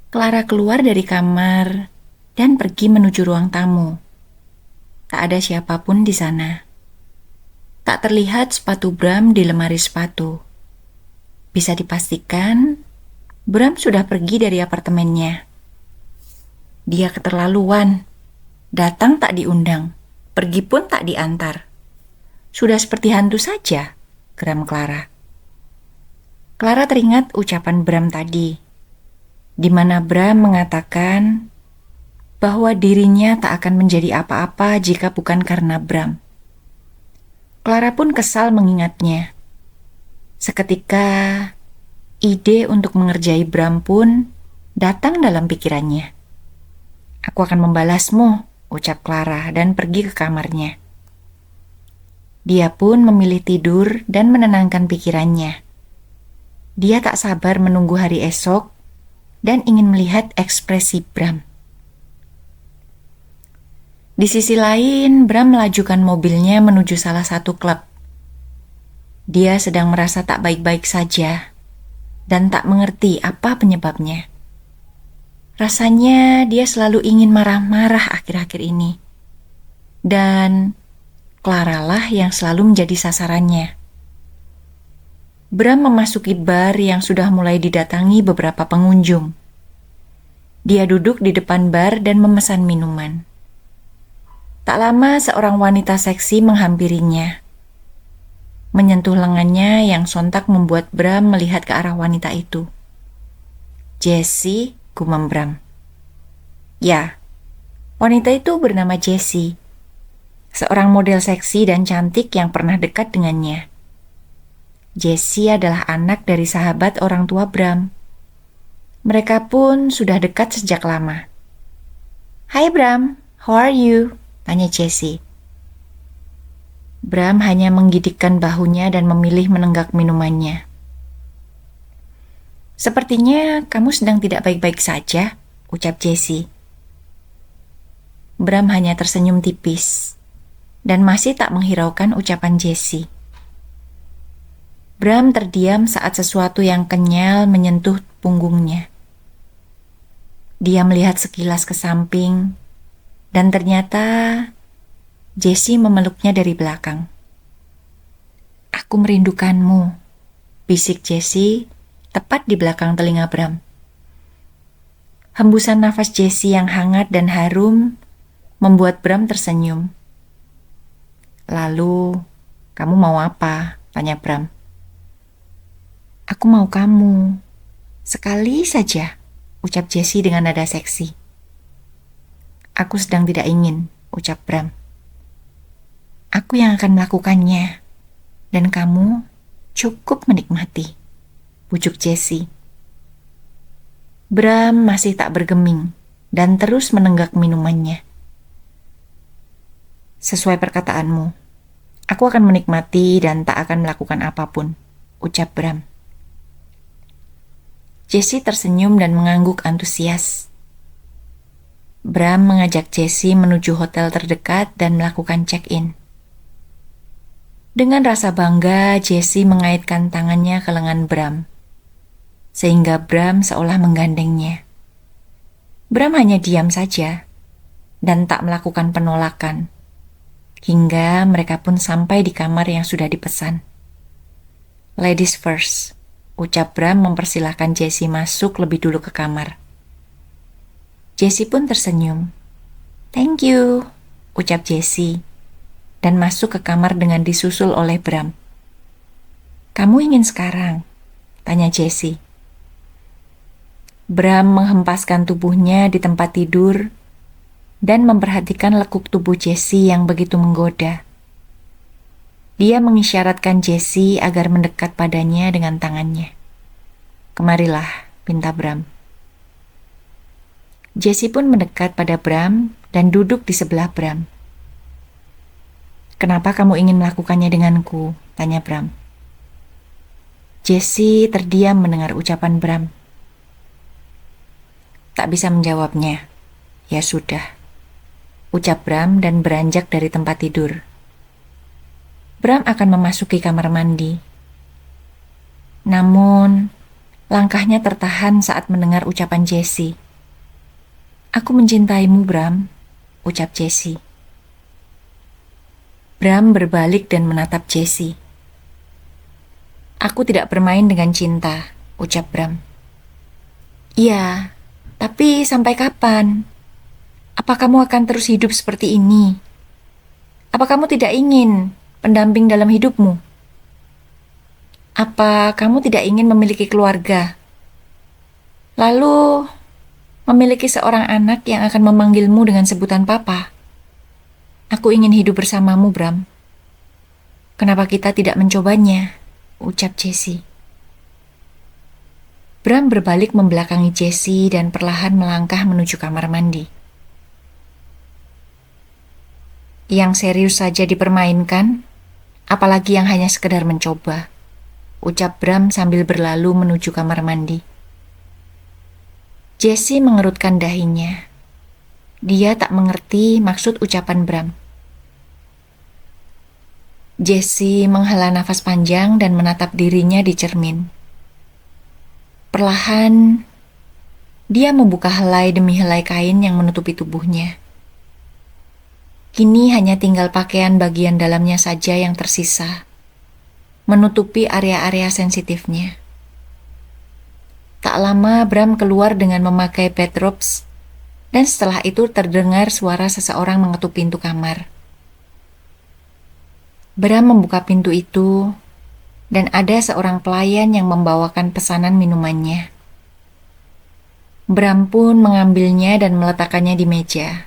Clara keluar dari kamar dan pergi menuju ruang tamu. Tak ada siapapun di sana. Tak terlihat sepatu Bram di lemari sepatu. Bisa dipastikan, Bram sudah pergi dari apartemennya. Dia keterlaluan. Datang tak diundang, pergi pun tak diantar. Sudah seperti hantu saja, geram Clara. Clara teringat ucapan Bram tadi, di mana Bram mengatakan bahwa dirinya tak akan menjadi apa-apa jika bukan karena Bram. Clara pun kesal mengingatnya. Seketika, ide untuk mengerjai Bram pun datang dalam pikirannya. Aku akan membalasmu, ucap Clara dan pergi ke kamarnya. Dia pun memilih tidur dan menenangkan pikirannya. Dia tak sabar menunggu hari esok dan ingin melihat ekspresi Bram. Di sisi lain, Bram melajukan mobilnya menuju salah satu klub. Dia sedang merasa tak baik-baik saja dan tak mengerti apa penyebabnya. Rasanya dia selalu ingin marah-marah akhir-akhir ini. Dan Clara lah yang selalu menjadi sasarannya. Bram memasuki bar yang sudah mulai didatangi beberapa pengunjung. Dia duduk di depan bar dan memesan minuman. Tak lama seorang wanita seksi menghampirinya. Menyentuh lengannya yang sontak membuat Bram melihat ke arah wanita itu. Jessie, gumam Bram. Ya, wanita itu bernama Jessie. Seorang model seksi dan cantik yang pernah dekat dengannya. Jessie adalah anak dari sahabat orang tua Bram. Mereka pun sudah dekat sejak lama. Hai Bram, how are you? Tanya Jessie. Bram hanya menggigitkan bahunya dan memilih menenggak minumannya. Sepertinya kamu sedang tidak baik-baik saja, ucap Jessie. Bram hanya tersenyum tipis dan masih tak menghiraukan ucapan Jessie. Bram terdiam saat sesuatu yang kenyal menyentuh punggungnya. Dia melihat sekilas ke samping, dan ternyata Jessie memeluknya dari belakang. Aku merindukanmu, bisik Jessie tepat di belakang telinga Bram. Hembusan nafas Jessie yang hangat dan harum membuat Bram tersenyum. Lalu, kamu mau apa? Tanya Bram. Aku mau kamu. Sekali saja, ucap Jessie dengan nada seksi. Aku sedang tidak ingin, ucap Bram. Aku yang akan melakukannya, dan kamu cukup menikmati, bujuk Jessie. Bram masih tak bergeming dan terus menenggak minumannya. Sesuai perkataanmu, aku akan menikmati dan tak akan melakukan apapun, ucap Bram. Jessie tersenyum dan mengangguk antusias. Bram mengajak Jessie menuju hotel terdekat dan melakukan check-in. Dengan rasa bangga, Jessie mengaitkan tangannya ke lengan Bram, sehingga Bram seolah menggandengnya. Bram hanya diam saja dan tak melakukan penolakan, hingga mereka pun sampai di kamar yang sudah dipesan. Ladies first, ucap Bram mempersilahkan Jessie masuk lebih dulu ke kamar. Jessie pun tersenyum. Thank you, ucap Jessie, dan masuk ke kamar dengan disusul oleh Bram. Kamu ingin sekarang? Tanya Jessie. Bram menghempaskan tubuhnya di tempat tidur dan memperhatikan lekuk tubuh Jessie yang begitu menggoda. Dia mengisyaratkan Jessie agar mendekat padanya dengan tangannya. Kemarilah, pinta Bram. Jessie pun mendekat pada Bram dan duduk di sebelah Bram. Kenapa kamu ingin melakukannya denganku? Tanya Bram. Jessie terdiam mendengar ucapan Bram. Tak bisa menjawabnya. Ya sudah, ucap Bram dan beranjak dari tempat tidur. Bram akan memasuki kamar mandi. Namun, Langkahnya tertahan saat mendengar ucapan Jessie. "Aku mencintaimu, Bram," ucap Jessie. Bram berbalik dan menatap Jessie. "Aku tidak bermain dengan cinta," ucap Bram. "Iya, tapi sampai kapan? Apa kamu akan terus hidup seperti ini? Apa kamu tidak ingin pendamping dalam hidupmu? Apa kamu tidak ingin memiliki keluarga? Lalu memiliki seorang anak yang akan memanggilmu dengan sebutan papa? Aku ingin hidup bersamamu, Bram. Kenapa kita tidak mencobanya?" ucap Jessie. Bram berbalik membelakangi Jessie dan perlahan melangkah menuju kamar mandi. "Yang serius saja dipermainkan, apalagi yang hanya sekedar mencoba," ucap Bram sambil berlalu menuju kamar mandi. Jessie mengerutkan dahinya. Dia tak mengerti maksud ucapan Bram. Jessie menghela nafas panjang dan menatap dirinya di cermin. Perlahan, dia membuka helai demi helai kain yang menutupi tubuhnya. Kini hanya tinggal pakaian bagian dalamnya saja yang tersisa, menutupi area-area sensitifnya. Tak lama Bram keluar dengan memakai bedrobes, dan setelah itu terdengar suara seseorang mengetuk pintu kamar. Bram membuka pintu itu, dan ada seorang pelayan yang membawakan pesanan minumannya. Bram pun mengambilnya dan meletakkannya di meja.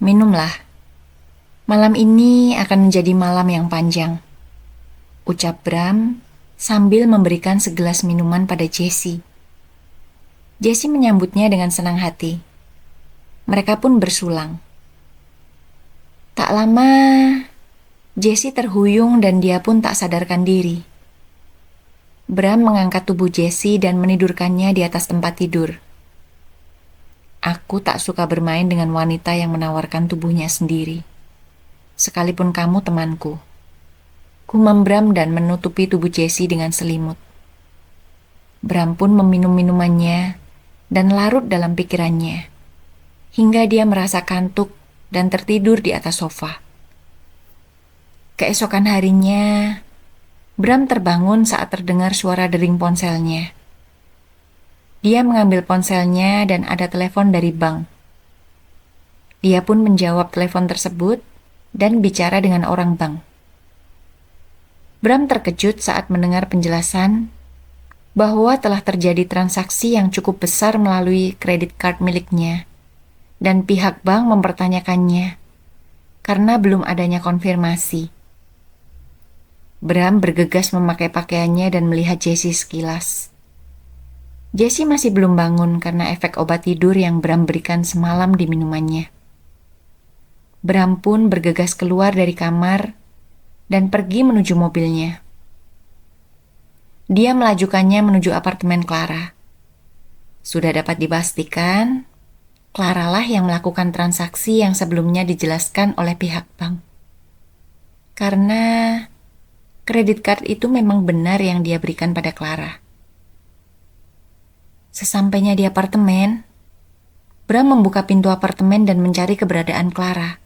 "Minumlah. Malam ini akan menjadi malam yang panjang," ucap Bram sambil memberikan segelas minuman pada Jessie. Jessie menyambutnya dengan senang hati. Mereka pun bersulang. Tak lama, Jessie terhuyung dan dia pun tak sadarkan diri. Bram mengangkat tubuh Jessie dan menidurkannya di atas tempat tidur. "Aku tak suka bermain dengan wanita yang menawarkan tubuhnya sendiri. Sekalipun kamu temanku," gumam Bram dan menutupi tubuh Jessie dengan selimut. Bram pun meminum minumannya dan larut dalam pikirannya, hingga dia merasa kantuk dan tertidur di atas sofa. Keesokan harinya, Bram terbangun saat terdengar suara dering ponselnya. Dia mengambil ponselnya dan ada telepon dari bank. Dia pun menjawab telepon tersebut dan bicara dengan orang bank. Bram terkejut saat mendengar penjelasan bahwa telah terjadi transaksi yang cukup besar melalui kredit card miliknya, dan pihak bank mempertanyakannya karena belum adanya konfirmasi. Bram bergegas memakai pakaiannya dan melihat Jessie sekilas. Jessie masih belum bangun karena efek obat tidur yang Bram berikan semalam di minumannya. Bram pun bergegas keluar dari kamar dan pergi menuju mobilnya. Dia melajukannya menuju apartemen Clara. Sudah dapat dipastikan, Clara lah yang melakukan transaksi yang sebelumnya dijelaskan oleh pihak bank. Karena kredit card itu memang benar yang dia berikan pada Clara. Sesampainya di apartemen, Bram membuka pintu apartemen dan mencari keberadaan Clara.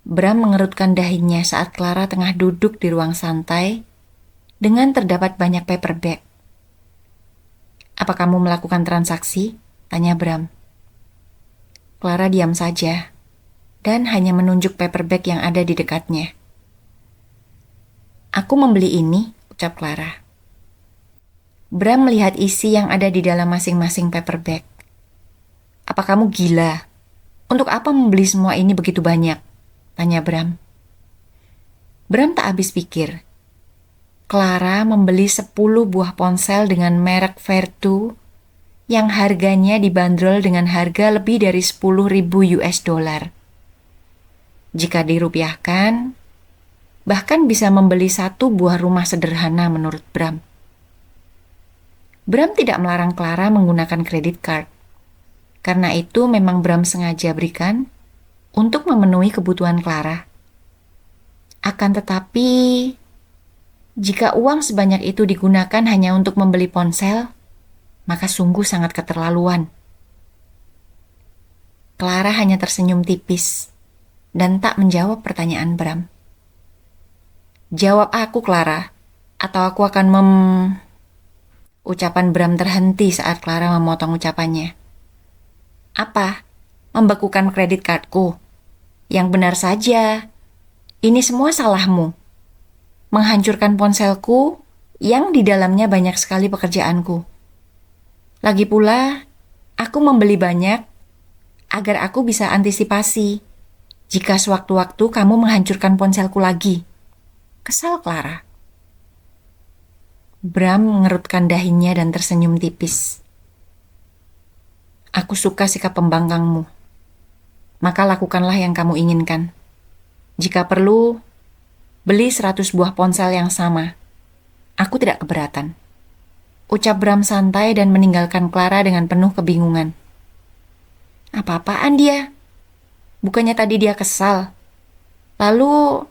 Bram mengerutkan dahinya saat Clara tengah duduk di ruang santai dengan terdapat banyak paper bag. "Apa kamu melakukan transaksi?" tanya Bram. Clara diam saja dan hanya menunjuk paper bag yang ada di dekatnya. "Aku membeli ini," ucap Clara. Bram melihat isi yang ada di dalam masing-masing paper bag. "Apa kamu gila? Untuk apa membeli semua ini begitu banyak?" tanya Bram. Bram tak habis pikir. Clara membeli 10 buah ponsel dengan merek Vertu yang harganya dibanderol dengan harga lebih dari 10.000 US dollar. Jika dirupiahkan, bahkan bisa membeli 1 buah rumah sederhana menurut Bram. Bram tidak melarang Clara menggunakan kredit card. Karena itu memang Bram sengaja berikan untuk memenuhi kebutuhan Clara. Akan tetapi, Jika uang sebanyak itu digunakan hanya untuk membeli ponsel, maka sungguh sangat keterlaluan. Clara hanya tersenyum tipis dan tak menjawab pertanyaan Bram. Jawab aku, Clara, atau aku akan Ucapan Bram terhenti saat Clara memotong ucapannya. Apa? Membekukan kredit kartuku? Yang benar saja. Ini semua salahmu. Menghancurkan ponselku yang di dalamnya banyak sekali pekerjaanku. Lagi pula, aku membeli banyak agar aku bisa antisipasi jika sewaktu-waktu kamu menghancurkan ponselku lagi. Kesal Clara. Bram mengerutkan dahinya dan tersenyum tipis. Aku suka sikap pembangkangmu. Maka lakukanlah yang kamu inginkan. Jika perlu, beli 100 buah ponsel yang sama. Aku tidak keberatan. Ucap Bram santai dan meninggalkan Clara dengan penuh kebingungan. Apa-apaan dia? Bukannya tadi dia kesal. Lalu,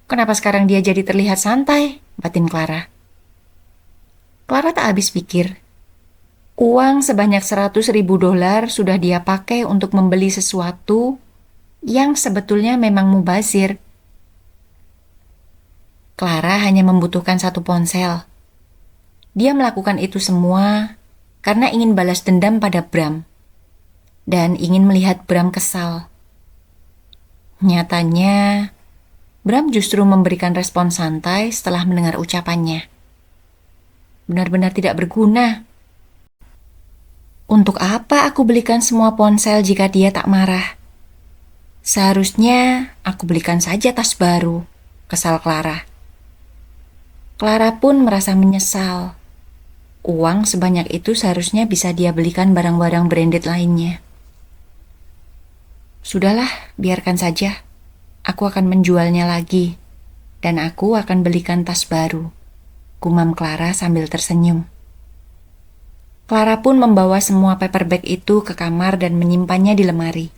kenapa sekarang dia jadi terlihat santai? Batin Clara. Clara tak habis pikir. Uang sebanyak $100.000 sudah dia pakai untuk membeli sesuatu yang sebetulnya memang mubazir. Clara hanya membutuhkan satu ponsel. Dia melakukan itu semua karena ingin balas dendam pada Bram dan ingin melihat Bram kesal. Nyatanya, Bram justru memberikan respon santai setelah mendengar ucapannya. Benar-benar tidak berguna. Untuk apa aku belikan semua ponsel jika dia tak marah? Seharusnya aku belikan saja tas baru, kesal Clara. Clara pun merasa menyesal. Uang sebanyak itu seharusnya bisa dia belikan barang-barang branded lainnya. Sudahlah, biarkan saja. Aku akan menjualnya lagi, dan aku akan belikan tas baru, gumam Clara sambil tersenyum. Clara pun membawa semua paperback itu ke kamar dan menyimpannya di lemari.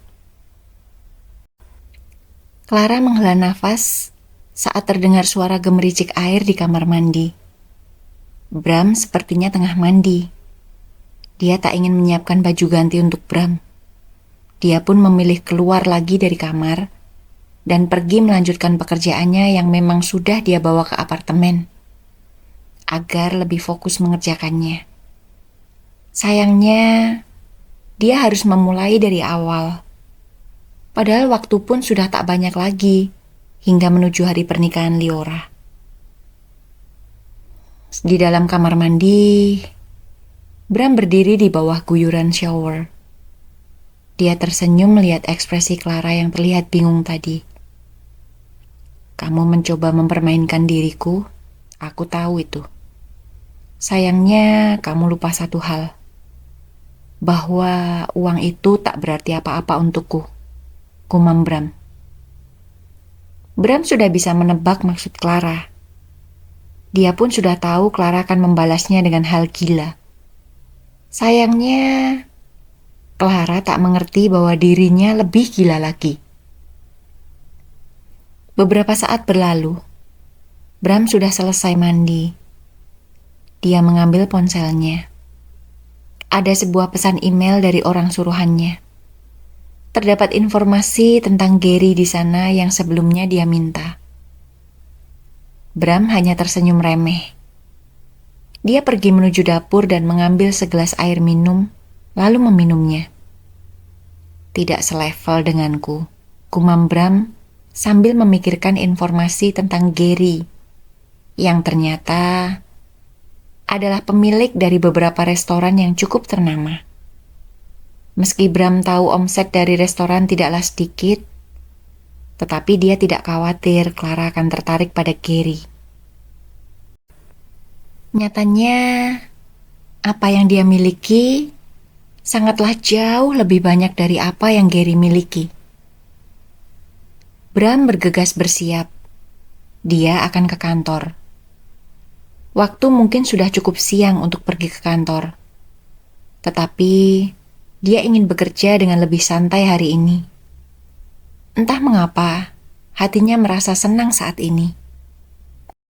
Clara menghela nafas saat terdengar suara gemericik air di kamar mandi. Bram sepertinya tengah mandi. Dia tak ingin menyiapkan baju ganti untuk Bram. Dia pun memilih keluar lagi dari kamar dan pergi melanjutkan pekerjaannya yang memang sudah dia bawa ke apartemen agar lebih fokus mengerjakannya. Sayangnya, dia harus memulai dari awal. Padahal waktu pun sudah tak banyak lagi hingga menuju hari pernikahan Liora. Di dalam kamar mandi, Bram berdiri di bawah guyuran shower. Dia tersenyum melihat ekspresi Clara yang terlihat bingung tadi. Kamu mencoba mempermainkan diriku, aku tahu itu. Sayangnya kamu lupa satu hal. Bahwa uang itu tak berarti apa-apa untukku, gumam Bram. Bram sudah bisa menebak maksud Clara. Dia pun sudah tahu Clara akan membalasnya dengan hal gila. Sayangnya, Clara tak mengerti bahwa dirinya lebih gila lagi. Beberapa saat berlalu, Bram sudah selesai mandi. Dia mengambil ponselnya. Ada sebuah pesan email dari orang suruhannya. Terdapat informasi tentang Gary di sana yang sebelumnya dia minta. Bram hanya tersenyum remeh. Dia pergi menuju dapur dan mengambil segelas air minum, lalu meminumnya. Tidak selevel denganku, gumam Bram sambil memikirkan informasi tentang Gary, yang ternyata adalah pemilik dari beberapa restoran yang cukup ternama. Meski Bram tahu omset dari restoran tidaklah sedikit, tetapi dia tidak khawatir Clara akan tertarik pada Gary. Nyatanya, apa yang dia miliki sangatlah jauh lebih banyak dari apa yang Gary miliki. Bram bergegas bersiap. Dia akan ke kantor. Waktu mungkin sudah cukup siang untuk pergi ke kantor. Tetapi, dia ingin bekerja dengan lebih santai hari ini. Entah mengapa, hatinya merasa senang saat ini.